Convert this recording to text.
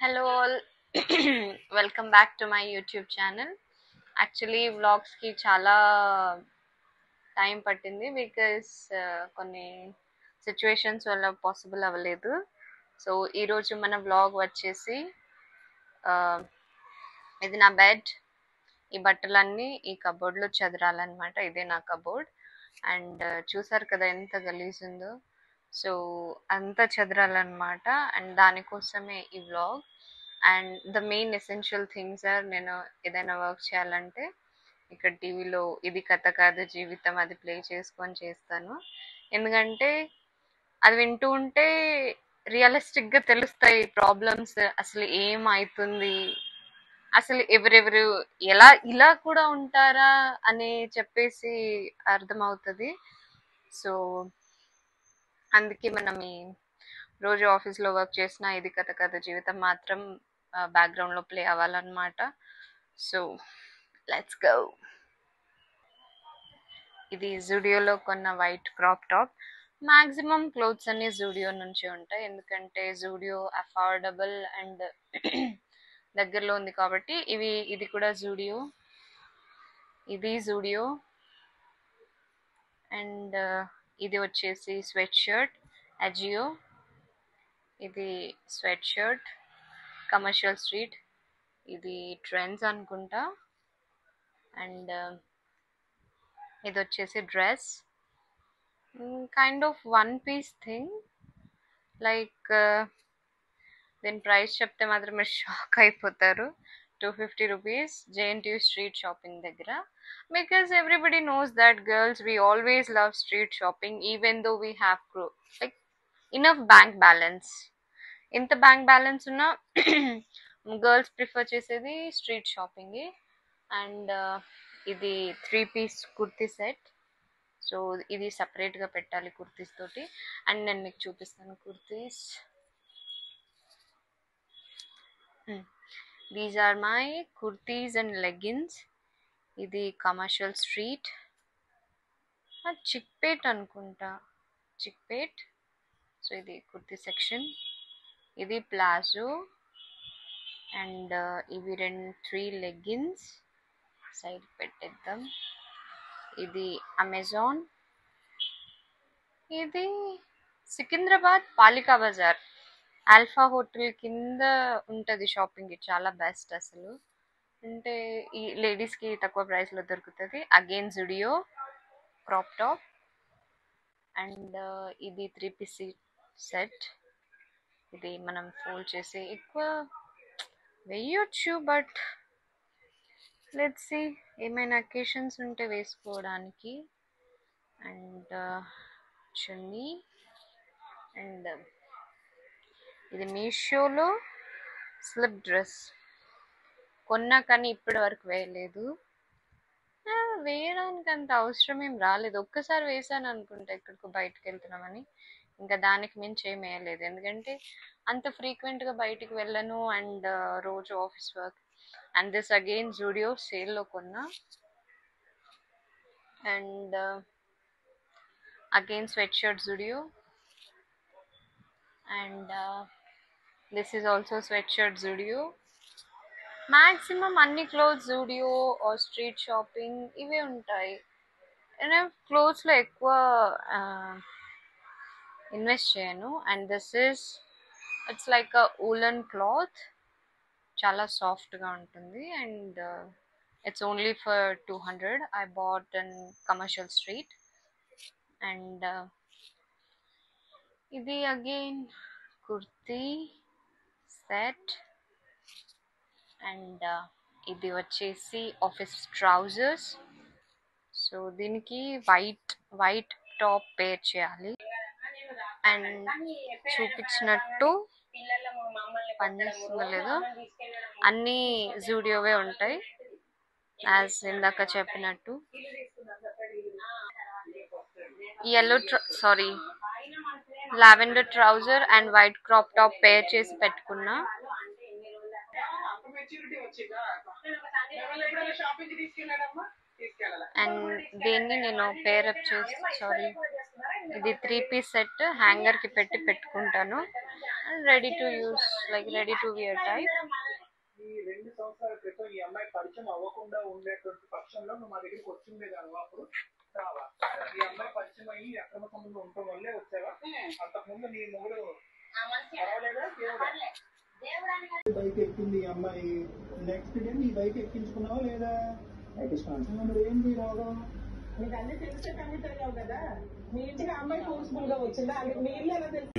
Hello all. Welcome back to my YouTube channel. Actually vlogs ki చాలా time పట్టింది because కొన్ని situations వల్ల possible అవ్వలేదు. సో ఈరోజు మన వ్లాగ్ వచ్చేసి ఇది నా బెడ్. ఈ బట్టలన్నీ ఈ కబోర్డ్లో చదరాలన్నమాట. ఇదే నా కబోర్డ్ అండ్ చూసారు కదా ఎంత గలీజ్ ఉందో. సో అంతా చదరాలన్నమాట అండ్ దానికోసమే ఈ vlog. And the main essential things are, నేను ఏదైనా వర్క్ చేయాలంటే ఇక్కడ టీవీలో ఇది కథ కాదు జీవితం అది ప్లే చేసుకొని చేస్తాను. ఎందుకంటే అది వింటూ ఉంటే రియలిస్టిక్గా తెలుస్తాయి ప్రాబ్లమ్స్, అసలు ఏమవుతుంది, అసలు ఎవరెవరు ఇలా కూడా ఉంటారా అని చెప్పేసి అర్థమవుతుంది. సో అందుకే మనం ఈ రోజు ఆఫీస్లో వర్క్ చేసిన ఇది కథ కథ జీవితం మాత్రం బ్యాక్గ్రౌండ్లో ప్లే అవ్వాలన్నమాట. So let's go. ఇది జూడియోలో కొన్న white crop top. Maximum clothes అన్ని జూడియో నుంచి ఉంటాయి, ఎందుకంటే జూడియో అఫోర్డబుల్ అండ్ దగ్గరలో ఉంది కాబట్టి. ఇది కూడా జూడియో, ఇది జూడియో. అండ్ ఇది వచ్చేసి స్వెట్ షర్ట్ అజియో. ఇది స్వెట్ షర్ట్ కమర్షియల్ స్ట్రీట్. ఇది ట్రెండ్స్ అనుకుంటా. అండ్ ఇది వచ్చేసి dress, kind of one piece thing. Like దీని ప్రైస్ చెప్తే మాత్రం మీరు షాక్ అయిపోతారు. 250 రూపీస్ JNTU స్ట్రీట్ షాపింగ్ దగ్గర. Because everybody knows that girls we always love street shopping even though we have like enough bank balance. ఎంత bank balance ఉన్నా girls prefer చేసేది street shopping. And ఇది 3-piece kurti set. So ఇది సపరేట్గా పెట్టాలి కుర్తీస్ తోటి. And నేను మీకు చూపిస్తాను kurtis. These are my kurtis and leggings. ఇది కమర్షియల్ స్ట్రీట్, చిక్పేట్ అనుకుంటా, చిక్పేట్. సో ఇది కుర్తీ సెక్షన్. ఇది ప్లాజో. అండ్ ఇవి 3 లెగ్గిన్స్ సైడ్ పెట్టేద్దాం. ఇది అమెజాన్. ఇది సికింద్రాబాద్ పాలికా బజార్ ఆల్ఫా హోటల్ కింద ఉంటుంది షాపింగ్. చాలా బెస్ట్ అసలు. అంటే ఈ లేడీస్కి తక్కువ ప్రైస్లో దొరుకుతుంది. Again Zudio crop top. And ఇది 3-piece సెట్. ఇది మనం ఫోల్డ్ చేసి ఎక్కువ వేయొచ్చు, బట్ లెట్స్ సీ ఏమైనా అకేషన్స్ ఉంటే వేసుకోవడానికి. And chunni. అండ్ ఇది మీషోలో స్లిప్ డ్రెస్ కొన్నా కానీ ఇప్పటి వరకు వేయలేదు. వేయడానికి అంత అవసరం ఏం రాలేదు. ఒక్కసారి వేసాను అనుకుంటా ఎక్కడికో బయటకు వెళ్తున్నామని, ఇంకా దానికి మించి ఏం వేయలేదు. ఎందుకంటే అంత ఫ్రీక్వెంట్గా బయటికి వెళ్ళను అండ్ రోజు office work. And this again Zudio సేల్లో కొన్నా. And again sweatshirt Zudio. And this is also sweatshirt Zudio. Maximum అన్ని clothes Zudio or street shopping ఇవే ఉంటాయి. నేను క్లోత్స్లో ఎక్కువ ఇన్వెస్ట్ చేయను. And this is it's like a woollen cloth, చాలా సాఫ్ట్గా ఉంటుంది. And it's only for 200. I bought in commercial street. And ఇది అగైన్ కుర్తీ సెట్. అండ్ ఇది వచ్చేసి ఆఫీస్ ట్రౌజర్స్. సో దీనికి వైట్ టాప్ పేర్ చేయాలి. అండ్ చూపించినట్టు పనిచేస్తుందో లేదో అన్నీ జూడియోవే ఉంటాయి యాజ్ ఇందాక చెప్పినట్టు. Lavender trouser and white crop top pair చేసి పెట్టుకున్నా. అండ్ దీన్ని నేను పేరప్ చేసి ఇది 3-piece సెట్ హ్యాంగర్కి పెట్టుకుంటాను. and ready to use, like ready to wear type. ఈ 2 సంవత్సరాల క్రితం ఈ అమ్మాయి పరిచయం అవ్వకుండా ఉండేటువంటి పక్షంలో నువ్వు మా దగ్గరికి వచ్చిందే కాదు అప్పుడు రావా? ఈ అమ్మాయి పరిచయం అయ్యి అక్రమ సంబంధం ఉండటం వల్లే వచ్చావా? అంతకుముందు నీ మొగుడు పర్వాలేదా? బైక్ ఎక్కింది ఈ అమ్మాయి, నెక్స్ట్ డే నీ బైక్ ఎక్కించుకున్నావా లేదా? ఎక్కించుకున్నాను. ఏంటి రోగం? నీకు అన్ని తెలిసే కానీ తెలియవు కదా. మీ ఇంటికి అమ్మాయి ఫోర్స్ఫుల్ గా వచ్చిందా? మీ ఇల్లు ఎలా తెలుసు?